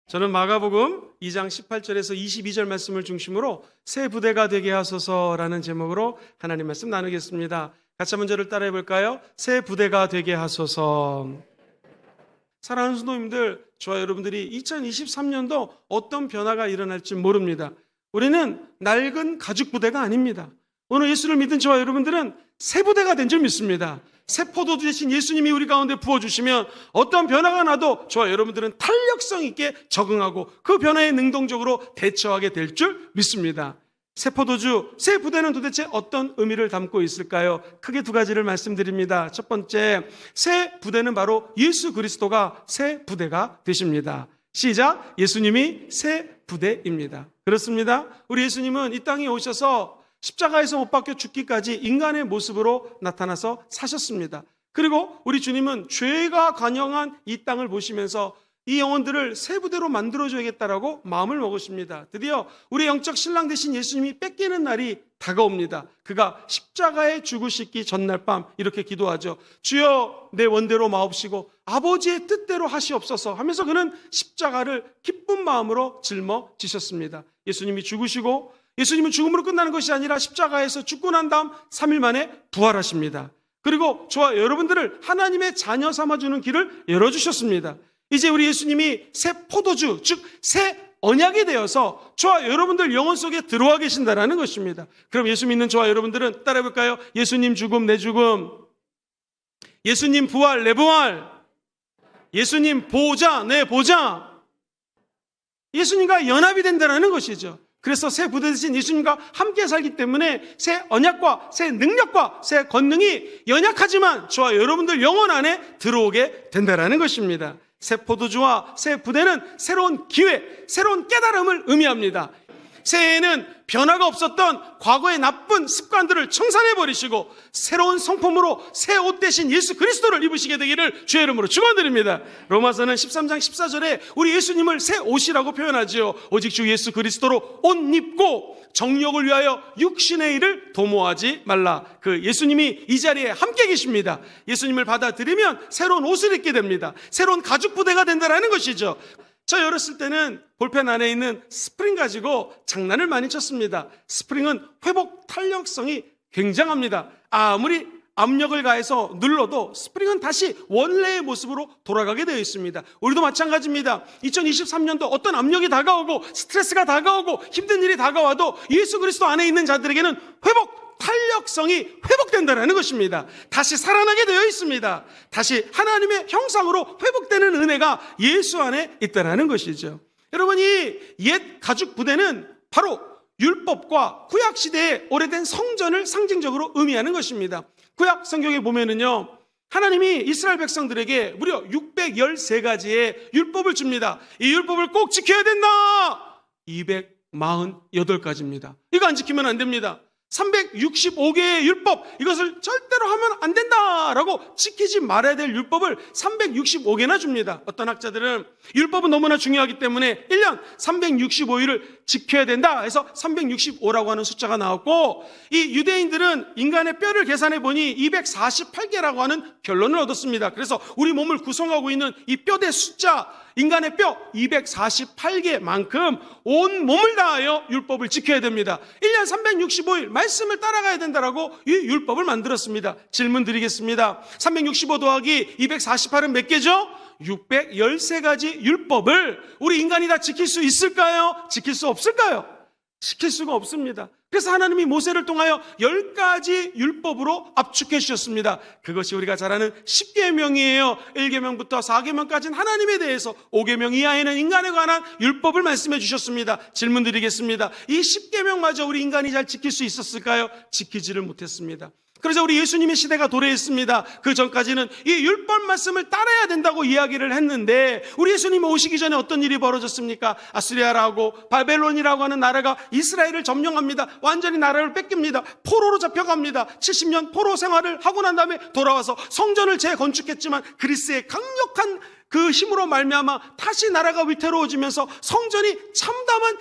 저는 마가복음 2장 18절에서 22절 말씀을 중심으로 새 부대가 되게 하소서라는 제목으로 하나님 말씀 나누겠습니다. 같이 한번 저를 따라해 볼까요? 새 부대가 되게 하소서. 사랑하는 성도님들, 저와 여러분들이 2023년도 어떤 변화가 일어날지 모릅니다. 우리는 낡은 가죽 부대가 아닙니다. 오늘 예수를 믿은 저와 여러분들은 새 부대가 된 줄 믿습니다. 새 포도주 대신 예수님이 우리 가운데 부어주시면 어떤 변화가 나도 저와 여러분들은 탄력성 있게 적응하고 그 변화에 능동적으로 대처하게 될 줄 믿습니다. 새 포도주, 새 부대는 도대체 어떤 의미를 담고 있을까요? 크게 두 가지를 말씀드립니다. 첫 번째, 새 부대는 바로 예수 그리스도가 새 부대가 되십니다. 시작! 예수님이 새 부대입니다. 그렇습니다. 우리 예수님은 이 땅에 오셔서 십자가에서 못 박혀 죽기까지 인간의 모습으로 나타나서 사셨습니다. 그리고 우리 주님은 죄가 관영한 이 땅을 보시면서 이 영혼들을 새 부대로 만들어줘야겠다라고 마음을 먹으십니다. 드디어 우리 영적 신랑 되신 예수님이 뺏기는 날이 다가옵니다. 그가 십자가에 죽으시기 전날 밤 이렇게 기도하죠. 주여 내 원대로 마옵시고 아버지의 뜻대로 하시옵소서 하면서 그는 십자가를 기쁜 마음으로 짊어지셨습니다. 예수님이 죽으시고 예수님은 죽음으로 끝나는 것이 아니라 십자가에서 죽고 난 다음 3일 만에 부활하십니다. 그리고 저와 여러분들을 하나님의 자녀 삼아주는 길을 열어주셨습니다. 이제 우리 예수님이 새 포도주, 즉 새 언약이 되어서 저와 여러분들 영혼 속에 들어와 계신다는 것입니다. 그럼 예수 믿는 저와 여러분들은 따라해볼까요? 예수님 죽음, 내 죽음. 예수님 부활, 내 부활. 예수님 보좌, 내 보좌. 예수님과 연합이 된다는 것이죠. 그래서 새 부대 대신 예수님과 함께 살기 때문에 새 언약과 새 능력과 새 권능이 연약하지만 저와 여러분들 영혼 안에 들어오게 된다는 것입니다. 새 포도주와 새 부대는 새로운 기회, 새로운 깨달음을 의미합니다. 새해에는 변화가 없었던 과거의 나쁜 습관들을 청산해버리시고 새로운 성품으로 새 옷 대신 예수 그리스도를 입으시게 되기를 주의 이름으로 축원드립니다. 로마서는 13장 14절에 우리 예수님을 새 옷이라고 표현하지요. 오직 주 예수 그리스도로 옷 입고 정욕을 위하여 육신의 일을 도모하지 말라. 그 예수님이 이 자리에 함께 계십니다. 예수님을 받아들이면 새로운 옷을 입게 됩니다. 새로운 가죽 부대가 된다는 것이죠. 저 어렸을 때는 볼펜 안에 있는 스프링 가지고 장난을 많이 쳤습니다. 스프링은 회복 탄력성이 굉장합니다. 아무리 압력을 가해서 눌러도 스프링은 다시 원래의 모습으로 돌아가게 되어 있습니다. 우리도 마찬가지입니다. 2023년도 어떤 압력이 다가오고 스트레스가 다가오고 힘든 일이 다가와도 예수 그리스도 안에 있는 자들에게는 탄력성이 회복된다는 것입니다. 다시 살아나게 되어 있습니다. 다시 하나님의 형상으로 회복되는 은혜가 예수 안에 있다는 것이죠. 여러분, 이 옛 가죽 부대는 바로 율법과 구약 시대의 오래된 성전을 상징적으로 의미하는 것입니다. 구약 성경에 보면은요, 하나님이 이스라엘 백성들에게 무려 613가지의 율법을 줍니다. 이 율법을 꼭 지켜야 된다. 248가지입니다. 이거 안 지키면 안 됩니다. 365개의 율법, 이것을 절대로 하면 안 된다라고 지키지 말아야 될 율법을 365개나 줍니다. 어떤 학자들은 율법은 너무나 중요하기 때문에 1년 365일을 지켜야 된다 해서 365라고 하는 숫자가 나왔고, 이 유대인들은 인간의 뼈를 계산해 보니 248개라고 하는 결론을 얻었습니다. 그래서 우리 몸을 구성하고 있는 이 뼈대 숫자, 인간의 뼈 248개만큼 온 몸을 다하여 율법을 지켜야 됩니다. 1년 365일 말씀을 따라가야 된다라고 이 율법을 만들었습니다. 질문 드리겠습니다. 365 더하기 248은 몇 개죠? 613가지 율법을 우리 인간이 다 지킬 수 있을까요? 지킬 수 없을까요? 지킬 수가 없습니다. 그래서 하나님이 모세를 통하여 10가지 율법으로 압축해 주셨습니다. 그것이 우리가 잘 아는 10계명이에요. 1계명부터 4계명까지는 하나님에 대해서, 5계명 이하에는 인간에 관한 율법을 말씀해 주셨습니다. 질문 드리겠습니다. 이 10계명마저 우리 인간이 잘 지킬 수 있었을까요? 지키지를 못했습니다. 그래서 우리 예수님의 시대가 도래했습니다. 그 전까지는 이 율법 말씀을 따라야 된다고 이야기를 했는데, 우리 예수님이 오시기 전에 어떤 일이 벌어졌습니까? 아수리아라고 바벨론이라고 하는 나라가 이스라엘을 점령합니다. 완전히 나라를 뺏깁니다. 포로로 잡혀갑니다. 70년 포로 생활을 하고 난 다음에 돌아와서 성전을 재건축했지만 그리스의 강력한 그 힘으로 말미암아 다시 나라가 위태로워지면서 성전이 참담한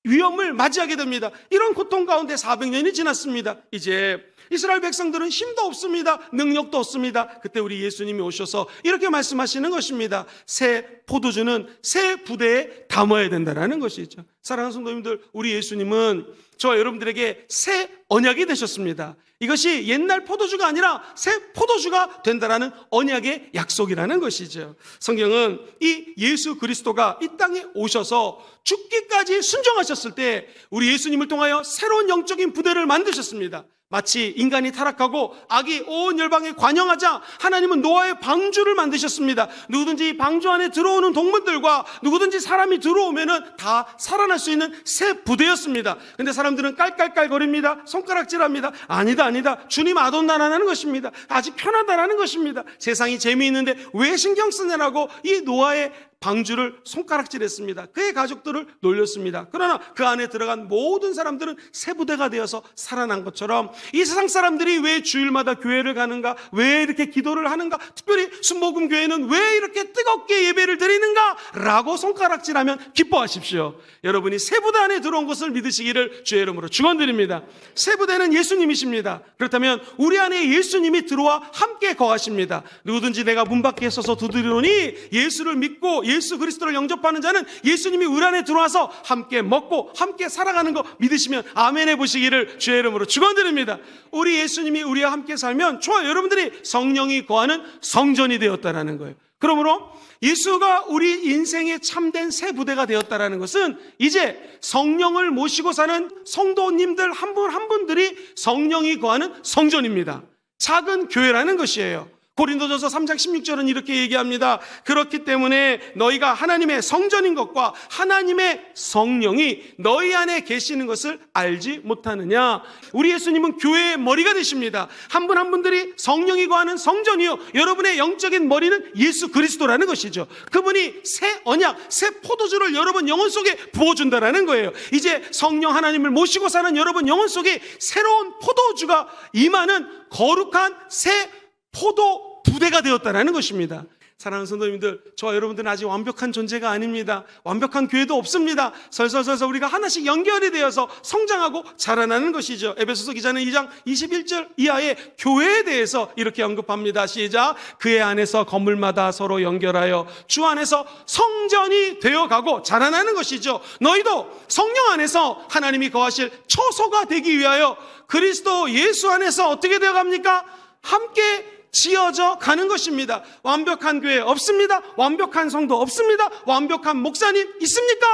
위험을 맞이하게 됩니다. 이런 고통 가운데 400년이 지났습니다. 이제 이스라엘 백성들은 힘도 없습니다. 능력도 없습니다. 그때 우리 예수님이 오셔서 이렇게 말씀하시는 것입니다. 새 포도주는 새 부대에 담아야 된다는 것이죠. 사랑하는 성도님들, 우리 예수님은 저와 여러분들에게 새 언약이 되셨습니다. 이것이 옛날 포도주가 아니라 새 포도주가 된다라는 언약의 약속이라는 것이죠. 성경은 이 예수 그리스도가 이 땅에 오셔서 죽기까지 순종하셨을 때 우리 예수님을 통하여 새로운 영적인 부대를 만드셨습니다. 마치 인간이 타락하고 악이 온 열방에 관영하자 하나님은 노아의 방주를 만드셨습니다. 누구든지 이 방주 안에 들어오는 동물들과 누구든지 사람이 들어오면은 다 살아날 수 있는 새 부대였습니다. 근데 사람들은 깔깔깔거립니다. 손가락질합니다. 아니다. 주님 아돈나라는 것입니다. 아직 편하다라는 것입니다. 세상이 재미있는데 왜 신경 쓰냐라고 이 노아의 방주를 손가락질했습니다. 그의 가족들을 놀렸습니다. 그러나 그 안에 들어간 모든 사람들은 새 부대가 되어서 살아난 것처럼 이 세상 사람들이 왜 주일마다 교회를 가는가, 왜 이렇게 기도를 하는가, 특별히 순복음 교회는 왜 이렇게 뜨겁게 예배를 드리는가 라고 손가락질하면 기뻐하십시오. 여러분이 새 부대 안에 들어온 것을 믿으시기를 주의 이름으로 축원드립니다. 새 부대는 예수님이십니다. 그렇다면 우리 안에 예수님이 들어와 함께 거하십니다. 누구든지 내가 문 밖에 서서 두드리노니 예수를 믿고 예수 그리스도를 영접하는 자는 예수님이 우리 안에 들어와서 함께 먹고 함께 살아가는 거 믿으시면 아멘 해보시기를 주의 이름으로 축원드립니다. 우리 예수님이 우리와 함께 살면 저와 여러분들이 성령이 거하는 성전이 되었다라는 거예요. 그러므로 예수가 우리 인생의 참된 새 부대가 되었다라는 것은 이제 성령을 모시고 사는 성도님들 한 분 한 분들이 성령이 거하는 성전입니다. 작은 교회라는 것이에요. 고린도전서 3장 16절은 이렇게 얘기합니다. 그렇기 때문에 너희가 하나님의 성전인 것과 하나님의 성령이 너희 안에 계시는 것을 알지 못하느냐. 우리 예수님은 교회의 머리가 되십니다. 한 분 한 분들이 성령이 거하는 성전이요, 여러분의 영적인 머리는 예수 그리스도라는 것이죠. 그분이 새 언약, 새 포도주를 여러분 영혼 속에 부어준다라는 거예요. 이제 성령 하나님을 모시고 사는 여러분 영혼 속에 새로운 포도주가 임하는 거룩한 새 포도 부대가 되었다는 것입니다. 사랑하는 성도님들, 저와 여러분들은 아직 완벽한 존재가 아닙니다. 완벽한 교회도 없습니다. 설설설설 우리가 하나씩 연결이 되어서 성장하고 자라나는 것이죠. 에베소서 기자는 2장 21절 이하의 교회에 대해서 이렇게 언급합니다. 시작. 그의 안에서 건물마다 서로 연결하여 주 안에서 성전이 되어가고 자라나는 것이죠. 너희도 성령 안에서 하나님이 거하실 처소가 되기 위하여 그리스도 예수 안에서 어떻게 되어갑니까? 함께 지어져 가는 것입니다. 완벽한 교회 없습니다. 완벽한 성도 없습니다. 완벽한 목사님 있습니까?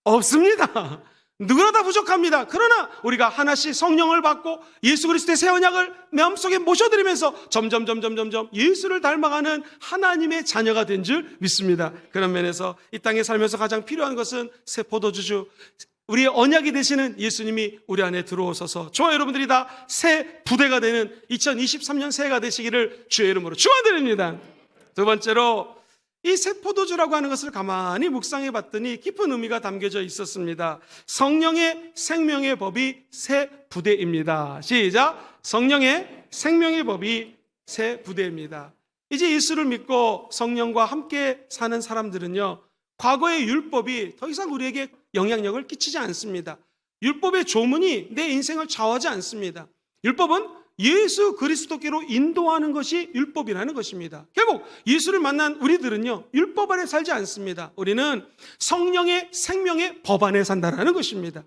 없습니다. 누구나 다 부족합니다. 그러나 우리가 하나씩 성령을 받고 예수 그리스도의 새 언약을 마음속에 모셔드리면서 점점 예수를 닮아가는 하나님의 자녀가 된 줄 믿습니다. 그런 면에서 이 땅에 살면서 가장 필요한 것은 새 포도주주, 우리의 언약이 되시는 예수님이 우리 안에 들어오셔서 저와 여러분들이 다 새 부대가 되는 2023년 새해가 되시기를 주의 이름으로 축원드립니다. 두 번째로 이 새 포도주라고 하는 것을 가만히 묵상해 봤더니 깊은 의미가 담겨져 있었습니다. 성령의 생명의 법이 새 부대입니다. 시작. 성령의 생명의 법이 새 부대입니다. 이제 예수를 믿고 성령과 함께 사는 사람들은요, 과거의 율법이 더 이상 우리에게 영향력을 끼치지 않습니다. 율법의 조문이 내 인생을 좌우하지 않습니다. 율법은 예수 그리스도께로 인도하는 것이 율법이라는 것입니다. 결국 예수를 만난 우리들은요, 율법 안에 살지 않습니다. 우리는 성령의 생명의 법 안에 산다라는 것입니다.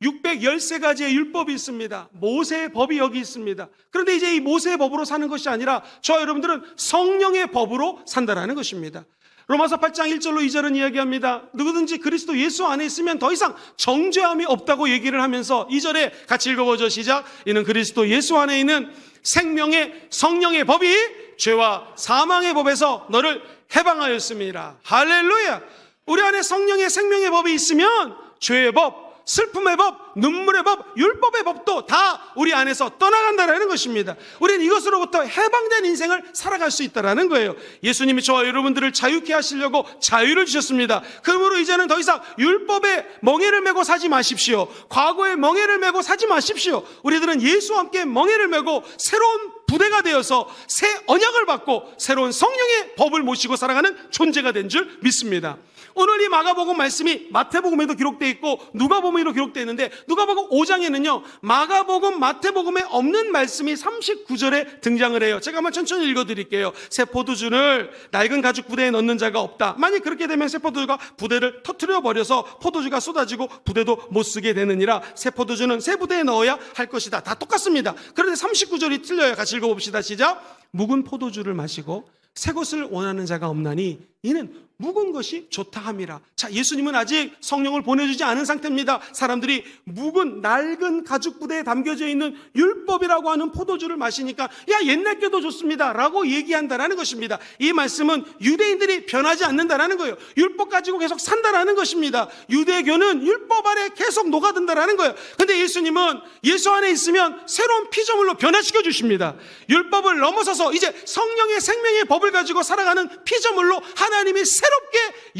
613가지의 율법이 있습니다. 모세의 법이 여기 있습니다. 그런데 이제 이 모세의 법으로 사는 것이 아니라 저와 여러분들은 성령의 법으로 산다라는 것입니다. 로마서 8장 1절로 2절은 이야기합니다. 누구든지 그리스도 예수 안에 있으면 더 이상 정죄함이 없다고 얘기를 하면서 2절에 같이 읽어보죠. 시작. 이는 그리스도 예수 안에 있는 생명의 성령의 법이 죄와 사망의 법에서 너를 해방하였습니다. 할렐루야. 우리 안에 성령의 생명의 법이 있으면 죄의 법, 슬픔의 법, 눈물의 법, 율법의 법도 다 우리 안에서 떠나간다는 것입니다. 우리는 이것으로부터 해방된 인생을 살아갈 수 있다는 거예요. 예수님이 저와 여러분들을 자유케 하시려고 자유를 주셨습니다. 그러므로 이제는 더 이상 율법의 멍에를 메고 사지 마십시오. 과거의 멍에를 메고 사지 마십시오. 우리들은 예수와 함께 멍에를 메고 새로운 부대가 되어서 새 언약을 받고 새로운 성령의 법을 모시고 살아가는 존재가 된 줄 믿습니다. 오늘 이 마가복음 말씀이 마태복음에도 기록되어 있고 누가복음에도 기록되어 있는데 누가복음 5장에는요 마가복음, 마태복음에 없는 말씀이 39절에 등장을 해요. 제가 한번 천천히 읽어드릴게요. 새 포도주를 낡은 가죽 부대에 넣는 자가 없다. 만약 그렇게 되면 새 포도주가 부대를 터뜨려 버려서 포도주가 쏟아지고 부대도 못 쓰게 되느니라. 새 포도주는 새 부대에 넣어야 할 것이다. 다 똑같습니다. 그런데 39절이 틀려요. 같이 읽어봅시다. 시작. 묵은 포도주를 마시고 새 것을 원하는 자가 없나니 이는 묵은 것이 좋다 함이라. 자, 예수님은 아직 성령을 보내주지 않은 상태입니다. 사람들이 묵은 낡은 가죽 부대에 담겨져 있는 율법이라고 하는 포도주를 마시니까 야, 옛날 게도 좋습니다 라고 얘기한다라는 것입니다. 이 말씀은 유대인들이 변하지 않는다라는 거예요. 율법 가지고 계속 산다라는 것입니다. 유대교는 율법 아래 계속 녹아든다라는 거예요. 근데 예수님은 예수 안에 있으면 새로운 피조물로 변화시켜 주십니다. 율법을 넘어서서 이제 성령의 생명의 법을 가지고 살아가는 피조물로 하나님이 새롭게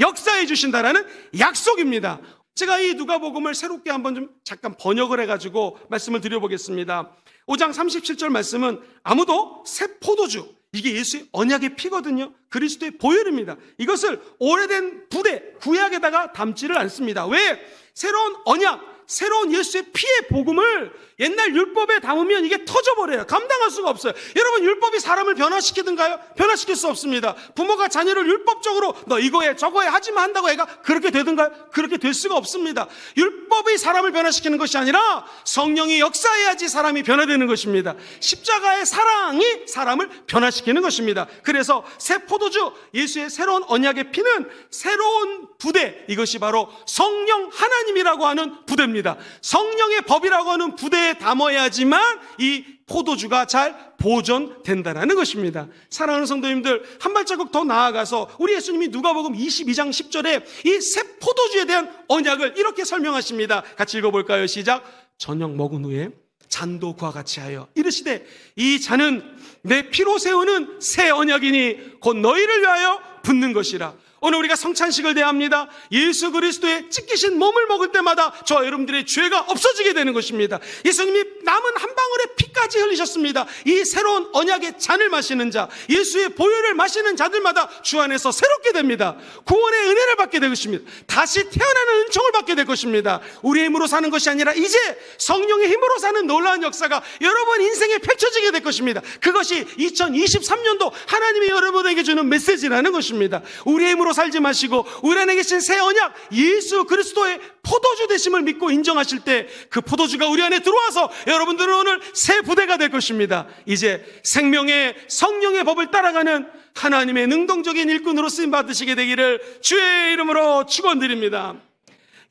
역사해 주신다라는 약속입니다. 제가 이 누가복음을 새롭게 한번 좀 잠깐 번역을 해가지고 말씀을 드려보겠습니다. 5장 37절 말씀은 아무도 새 포도주, 이게 예수의 언약의 피거든요. 그리스도의 보혈입니다. 이것을 오래된 부대, 구약에다가 담지를 않습니다. 왜? 새로운 언약, 새로운 예수의 피의 복음을 옛날 율법에 담으면 이게 터져버려요. 감당할 수가 없어요. 여러분, 율법이 사람을 변화시키든가요? 변화시킬 수 없습니다. 부모가 자녀를 율법적으로 너 이거 해 저거 해 하지마 한다고 애가 그렇게 되든가요? 그렇게 될 수가 없습니다. 율법이 사람을 변화시키는 것이 아니라 성령이 역사해야지 사람이 변화되는 것입니다. 십자가의 사랑이 사람을 변화시키는 것입니다. 그래서 새 포도주, 예수의 새로운 언약의 피는 새로운 부대, 이것이 바로 성령 하나님이라고 하는 부대입니다. 성령의 법이라고 하는 부대에 담아야지만 이 포도주가 잘 보존된다는 것입니다. 사랑하는 성도님들, 한 발자국 더 나아가서 우리 예수님이 누가복음 22장 10절에 이 새 포도주에 대한 언약을 이렇게 설명하십니다. 같이 읽어볼까요? 시작. 저녁 먹은 후에 잔도 그와 같이 하여 이르시되 이 잔은 내 피로 세우는 새 언약이니 곧 너희를 위하여 붓는 것이라. 오늘 우리가 성찬식을 대합니다. 예수 그리스도의 찢기신 몸을 먹을 때마다 저와 여러분들의 죄가 없어지게 되는 것입니다. 예수님이 남은 한 방울의 피까지 흘리셨습니다. 이 새로운 언약의 잔을 마시는 자, 예수의 보혈을 마시는 자들마다 주 안에서 새롭게 됩니다. 구원의 은혜를 받게 될 것입니다. 다시 태어나는 은총을 받게 될 것입니다. 우리의 힘으로 사는 것이 아니라 이제 성령의 힘으로 사는 놀라운 역사가 여러분 인생에 펼쳐지게 될 것입니다. 그것이 2023년도 하나님이 여러분에게 주는 메시지라는 것입니다. 우리의 힘으로 살지 마시고 우리 안에 계신 새 언약 예수 그리스도의 포도주 되심을 믿고 인정하실 때 그 포도주가 우리 안에 들어와서 여러분들은 오늘 새 부대가 될 것입니다. 이제 생명의 성령의 법을 따라가는 하나님의 능동적인 일꾼으로 쓰임 받으시게 되기를 주의 이름으로 축원드립니다.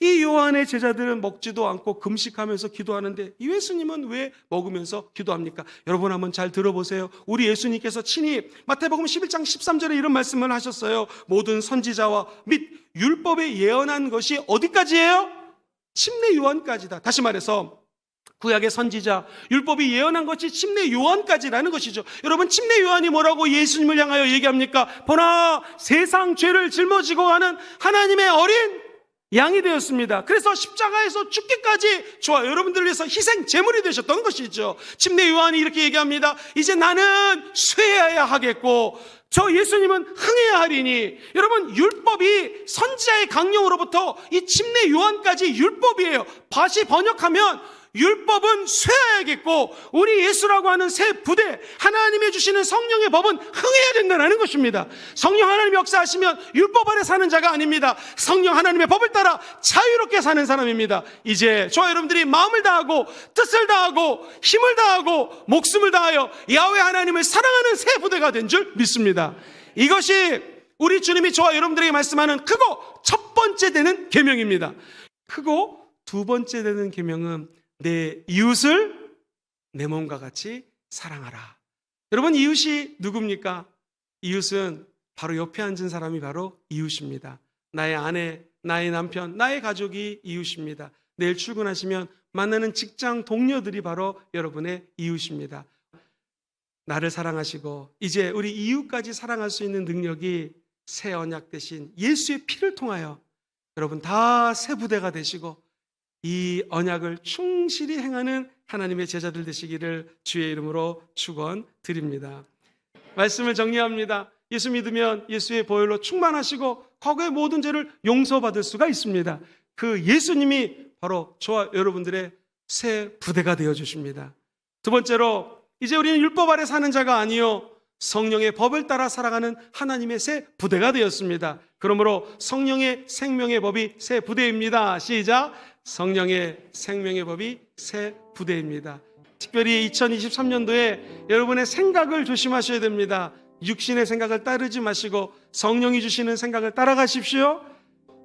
이 요한의 제자들은 먹지도 않고 금식하면서 기도하는데 이 예수님은 왜 먹으면서 기도합니까? 여러분 한번 잘 들어보세요. 우리 예수님께서 친히 마태복음 11장 13절에 이런 말씀을 하셨어요. 모든 선지자와 및 율법에 예언한 것이 어디까지예요? 침례 요한까지다. 다시 말해서 구약의 선지자, 율법이 예언한 것이 침례 요한까지라는 것이죠. 여러분, 침례 요한이 뭐라고 예수님을 향하여 얘기합니까? 보나 세상 죄를 짊어지고 가는 하나님의 어린 양이 되었습니다. 그래서 십자가에서 죽기까지 저와 여러분들을 위해서 희생 제물이 되셨던 것이죠. 침례 요한이 이렇게 얘기합니다. 이제 나는 쇠해야 하겠고 저 예수님은 흥해야 하리니. 여러분, 율법이 선지자의 강령으로부터 이 침례 요한까지 율법이에요. 다시 번역하면 율법은 쇠해야겠고 우리 예수라고 하는 새 부대, 하나님이 주시는 성령의 법은 흥해야 된다는 것입니다. 성령 하나님이 역사하시면 율법 아래 사는 자가 아닙니다. 성령 하나님의 법을 따라 자유롭게 사는 사람입니다. 이제 저와 여러분들이 마음을 다하고 뜻을 다하고 힘을 다하고 목숨을 다하여 야훼 하나님을 사랑하는 새 부대가 된 줄 믿습니다. 이것이 우리 주님이 저와 여러분들에게 말씀하는 크고 첫 번째 되는 계명입니다. 크고 두 번째 되는 계명은 내 이웃을 내 몸과 같이 사랑하라. 여러분, 이웃이 누굽니까? 이웃은 바로 옆에 앉은 사람이 바로 이웃입니다. 나의 아내, 나의 남편, 나의 가족이 이웃입니다. 내일 출근하시면 만나는 직장 동료들이 바로 여러분의 이웃입니다. 나를 사랑하시고 이제 우리 이웃까지 사랑할 수 있는 능력이 새 언약 대신 예수의 피를 통하여 여러분 다 새 부대가 되시고 이 언약을 충실히 행하는 하나님의 제자들 되시기를 주의 이름으로 축원드립니다. 말씀을 정리합니다. 예수 믿으면 예수의 보혈로 충만하시고 과거의 모든 죄를 용서받을 수가 있습니다. 그 예수님이 바로 저와 여러분들의 새 부대가 되어주십니다. 두 번째로, 이제 우리는 율법 아래 사는 자가 아니요 성령의 법을 따라 살아가는 하나님의 새 부대가 되었습니다. 그러므로 성령의 생명의 법이 새 부대입니다. 시작! 성령의 생명의 법이 새 부대입니다. 특별히 2023년도에 여러분의 생각을 조심하셔야 됩니다. 육신의 생각을 따르지 마시고 성령이 주시는 생각을 따라가십시오.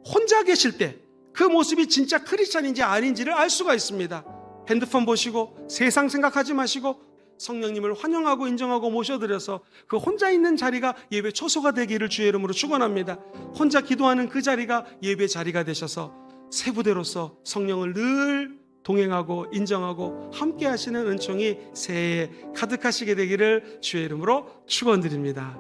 혼자 계실 때 그 모습이 진짜 크리스찬인지 아닌지를 알 수가 있습니다. 핸드폰 보시고 세상 생각하지 마시고 성령님을 환영하고 인정하고 모셔드려서 그 혼자 있는 자리가 예배 초소가 되기를 주의 이름으로 축원합니다. 혼자 기도하는 그 자리가 예배 자리가 되셔서 새 부대로서 성령을 늘 동행하고 인정하고 함께 하시는 은총이 새해에 가득하시게 되기를 주의 이름으로 축원드립니다.